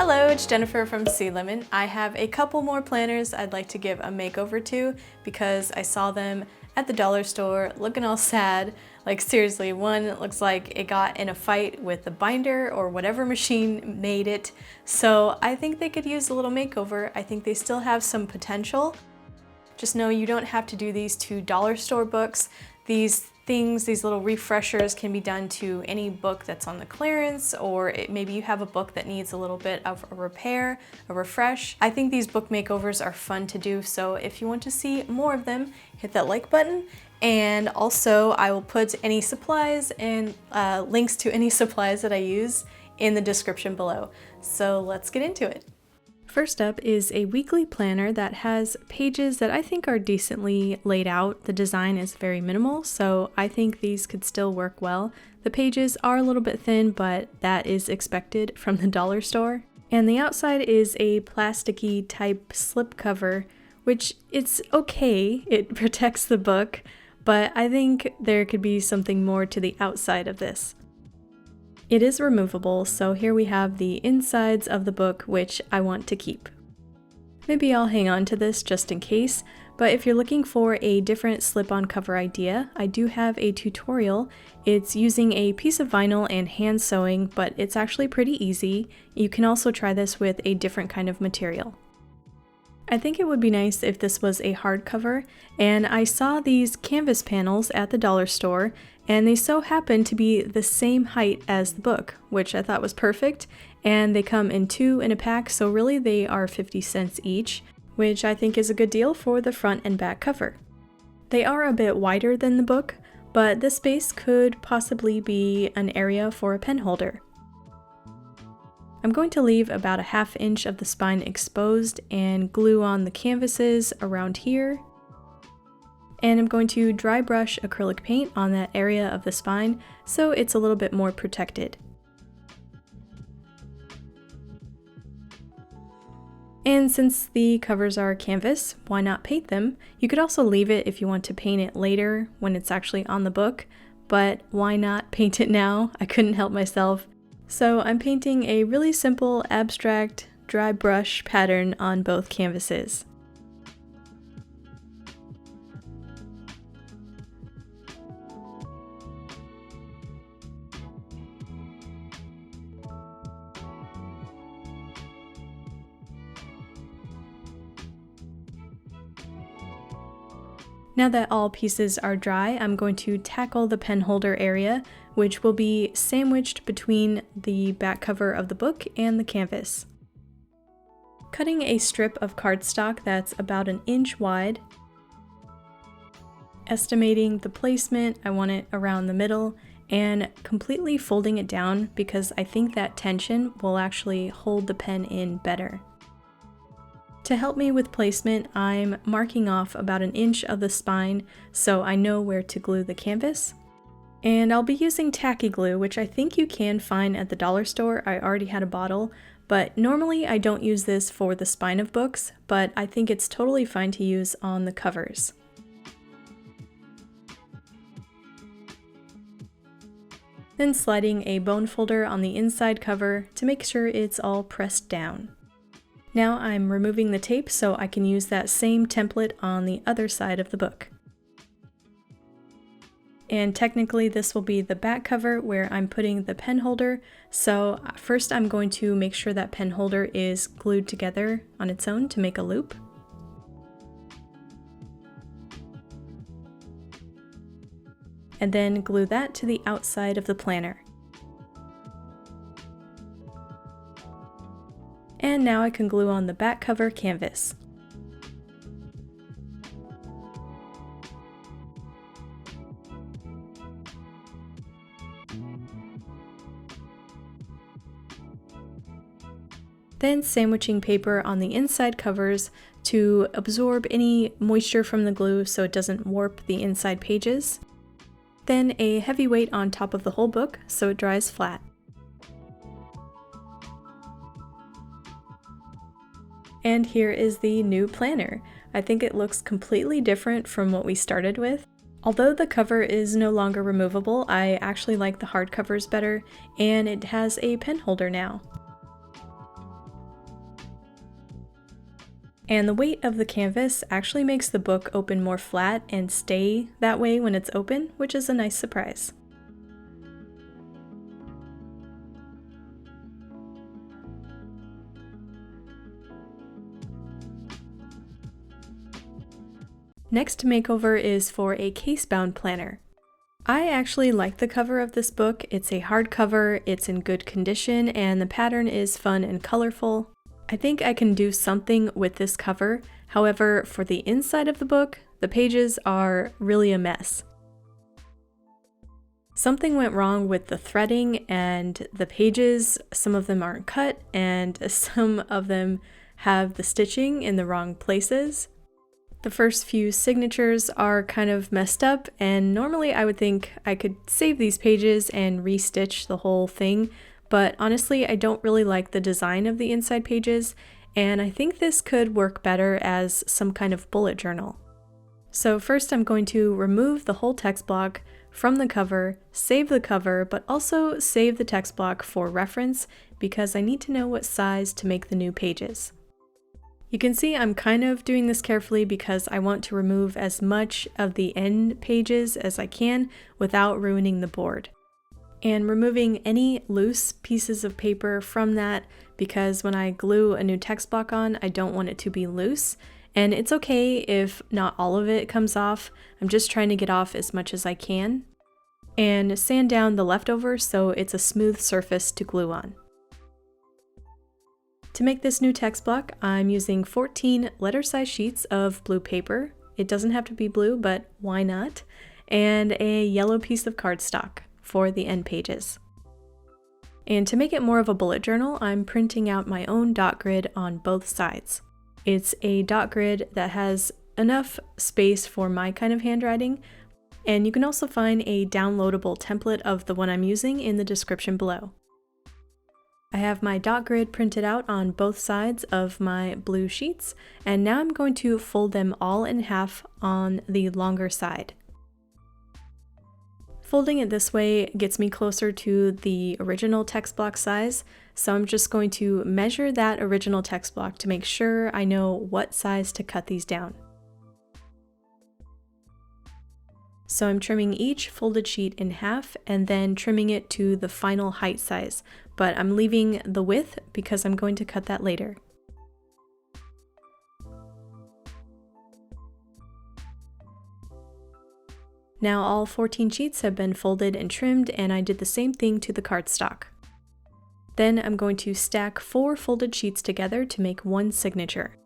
Hello, it's Jennifer from heysealemon. I have a couple more planners I'd like to give a makeover to because I saw them at the dollar store looking all sad. Like seriously, one looks like it got in a fight with the binder or whatever machine made it. So I think they could use a little makeover. I think they still have some potential. Just know you don't have to do these to dollar store books. These little refreshers can be done to any book that's on the clearance, or maybe you have a book that needs a little bit of a repair, a refresh. I think these book makeovers are fun to do, so if you want to see more of them, hit that like button. And also I will put any supplies and links to any supplies that I use in the description below. So let's get into it. First up is a weekly planner that has pages that I think are decently laid out. The design is very minimal, so I think these could still work well. The pages are a little bit thin, but that is expected from the dollar store. And the outside is a plasticky type slipcover, which it's okay, it protects the book, but I think there could be something more to the outside of this. It is removable, so here we have the insides of the book, which I want to keep. Maybe I'll hang on to this just in case, but if you're looking for a different slip-on cover idea, I do have a tutorial. It's using a piece of vinyl and hand sewing, but it's actually pretty easy. You can also try this with a different kind of material. I think it would be nice if this was a hardcover, and I saw these canvas panels at the dollar store, and they so happen to be the same height as the book, which I thought was perfect, and they come in 2 in a pack, so really they are 50 cents each, which I think is a good deal for the front and back cover. They are a bit wider than the book, but this space could possibly be an area for a pen holder. I'm going to leave about a ½ inch of the spine exposed and glue on the canvases around here. And I'm going to dry brush acrylic paint on that area of the spine so it's a little bit more protected. And since the covers are canvas, why not paint them? You could also leave it if you want to paint it later when it's actually on the book, but why not paint it now? I couldn't help myself. So I'm painting a really simple abstract dry brush pattern on both canvases. Now that all pieces are dry, I'm going to tackle the pen holder area, which will be sandwiched between the back cover of the book and the canvas. Cutting a strip of cardstock that's about 1 inch wide. Estimating the placement, I want it around the middle, and completely folding it down because I think that tension will actually hold the pen in better. To help me with placement, I'm marking off about 1 inch of the spine so I know where to glue the canvas. And I'll be using tacky glue, which I think you can find at the dollar store. I already had a bottle, but normally I don't use this for the spine of books, but I think it's totally fine to use on the covers. Then sliding a bone folder on the inside cover to make sure it's all pressed down. Now I'm removing the tape so I can use that same template on the other side of the book. And technically this will be the back cover where I'm putting the pen holder, so first I'm going to make sure that pen holder is glued together on its own to make a loop. And then glue that to the outside of the planner. And now I can glue on the back cover canvas. Then sandwiching paper on the inside covers to absorb any moisture from the glue so it doesn't warp the inside pages. Then a heavy weight on top of the whole book so it dries flat. And here is the new planner. I think it looks completely different from what we started with. Although the cover is no longer removable, I actually like the hardcovers better, and it has a pen holder now. And the weight of the canvas actually makes the book open more flat and stay that way when it's open, which is a nice surprise. Next makeover is for a Casebound planner. I actually like the cover of this book. It's a hardcover, it's in good condition, and the pattern is fun and colorful. I think I can do something with this cover. However, for the inside of the book, the pages are really a mess. Something went wrong with the threading and the pages. Some of them aren't cut and some of them have the stitching in the wrong places. The first few signatures are kind of messed up, and normally I would think I could save these pages and restitch the whole thing, but honestly I don't really like the design of the inside pages, and I think this could work better as some kind of bullet journal. So first I'm going to remove the whole text block from the cover, save the cover, but also save the text block for reference because I need to know what size to make the new pages. You can see I'm kind of doing this carefully because I want to remove as much of the end pages as I can without ruining the board. And removing any loose pieces of paper from that because when I glue a new text block on, I don't want it to be loose. And it's okay if not all of it comes off. I'm just trying to get off as much as I can. And sand down the leftovers so it's a smooth surface to glue on. To make this new text block, I'm using 14 letter-size sheets of blue paper. It doesn't have to be blue, but why not? And a yellow piece of cardstock for the end pages. And to make it more of a bullet journal, I'm printing out my own dot grid on both sides. It's a dot grid that has enough space for my kind of handwriting, and you can also find a downloadable template of the one I'm using in the description below. I have my dot grid printed out on both sides of my blue sheets, and now I'm going to fold them all in half on the longer side. Folding it this way gets me closer to the original text block size, so I'm just going to measure that original text block to make sure I know what size to cut these down. So I'm trimming each folded sheet in half and then trimming it to the final height size, but I'm leaving the width because I'm going to cut that later. Now all 14 sheets have been folded and trimmed, and I did the same thing to the cardstock. Then I'm going to stack 4 folded sheets together to make one signature.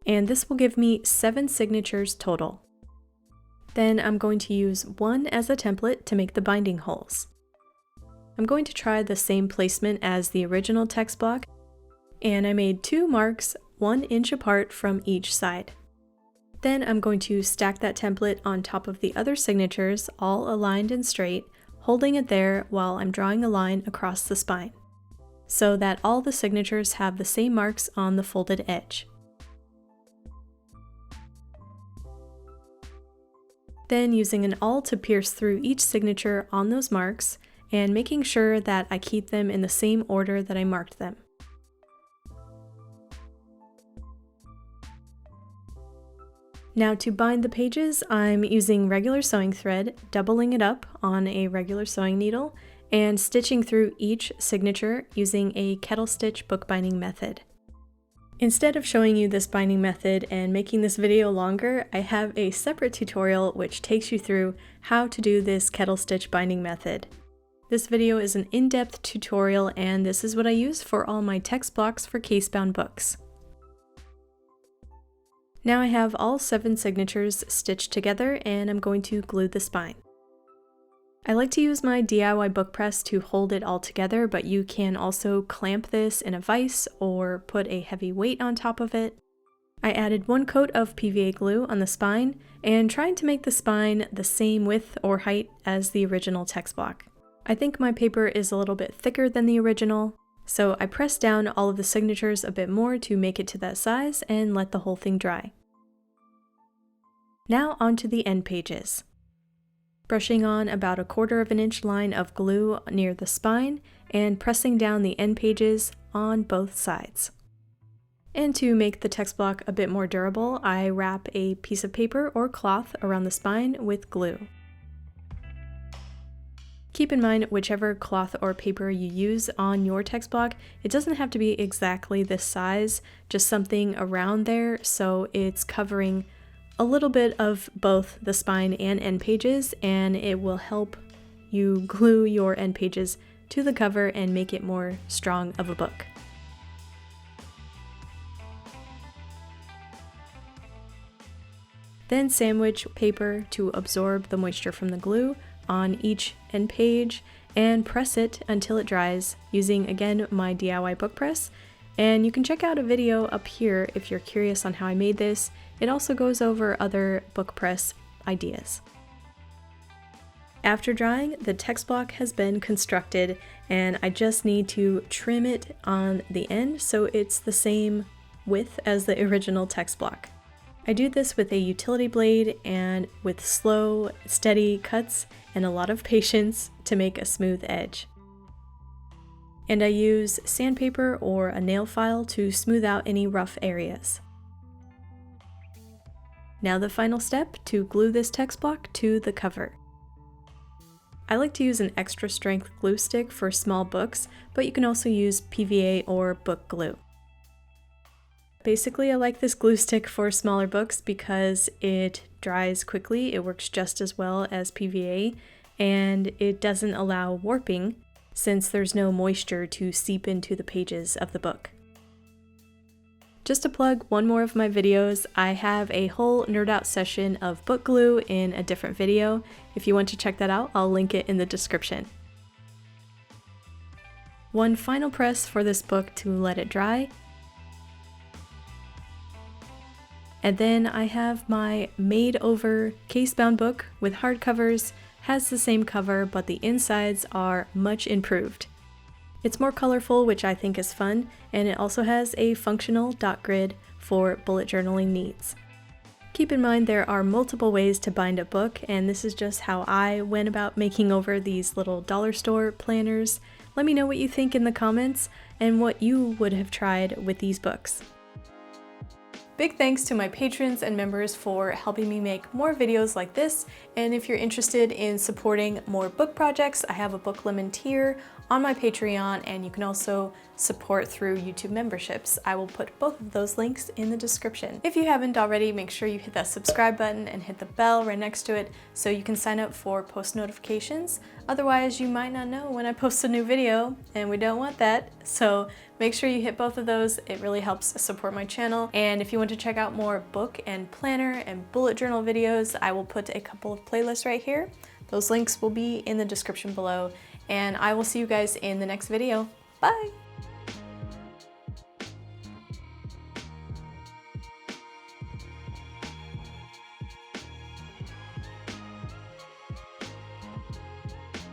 And this will give me 7 signatures total. Then I'm going to use one as a template to make the binding holes. I'm going to try the same placement as the original text block, and I made 2 marks 1 inch apart from each side. Then I'm going to stack that template on top of the other signatures, all aligned and straight, holding it there while I'm drawing a line across the spine, so that all the signatures have the same marks on the folded edge. Then using an awl to pierce through each signature on those marks, and making sure that I keep them in the same order that I marked them. Now to bind the pages, I'm using regular sewing thread, doubling it up on a regular sewing needle, and stitching through each signature using a kettle stitch bookbinding method. Instead of showing you this binding method and making this video longer, I have a separate tutorial which takes you through how to do this kettle stitch binding method. This video is an in-depth tutorial, and this is what I use for all my text blocks for Casebound books. Now I have all 7 signatures stitched together, and I'm going to glue the spine. I like to use my DIY book press to hold it all together, but you can also clamp this in a vise or put a heavy weight on top of it. I added 1 coat of PVA glue on the spine and trying to make the spine the same width or height as the original text block. I think my paper is a little bit thicker than the original, so I pressed down all of the signatures a bit more to make it to that size and let the whole thing dry. Now onto the end pages. Brushing on about 1/4 inch line of glue near the spine and pressing down the end pages on both sides. And to make the text block a bit more durable, I wrap a piece of paper or cloth around the spine with glue. Keep in mind, whichever cloth or paper you use on your text block, it doesn't have to be exactly this size, just something around there so it's covering a little bit of both the spine and end pages, and it will help you glue your end pages to the cover and make it more strong of a book. Then sandwich paper to absorb the moisture from the glue on each end page and press it until it dries using, again, my DIY book press. And you can check out a video up here if you're curious on how I made this. It also goes over other book press ideas. After drying, the text block has been constructed and I just need to trim it on the end so it's the same width as the original text block. I do this with a utility blade and with slow, steady cuts and a lot of patience to make a smooth edge. And I use sandpaper or a nail file to smooth out any rough areas. Now the final step, to glue this text block to the cover. I like to use an extra strength glue stick for small books, but you can also use PVA or book glue. Basically, I like this glue stick for smaller books because it dries quickly, it works just as well as PVA, and it doesn't allow warping since there's no moisture to seep into the pages of the book. Just to plug one more of my videos, I have a whole nerd out session of book glue in a different video. If you want to check that out, I'll link it in the description. One final press for this book to let it dry. And then I have my made-over Casebound book with hardcovers, has the same cover, but the insides are much improved. It's more colorful, which I think is fun, and it also has a functional dot grid for bullet journaling needs. Keep in mind there are multiple ways to bind a book, and this is just how I went about making over these little dollar store planners. Let me know what you think in the comments and what you would have tried with these books. Big thanks to my patrons and members for helping me make more videos like this, and if you're interested in supporting more book projects, I have a Booklemon tier on my Patreon, and you can also support through YouTube memberships. I will put both of those links in the description. If you haven't already, make sure you hit that subscribe button and hit the bell right next to it so you can sign up for post notifications. Otherwise, you might not know when I post a new video, and we don't want that. So make sure you hit both of those. It really helps support my channel. And if you want to check out more book and planner and bullet journal videos, I will put a couple of playlists right here. Those links will be in the description below. And I will see you guys in the next video. Bye!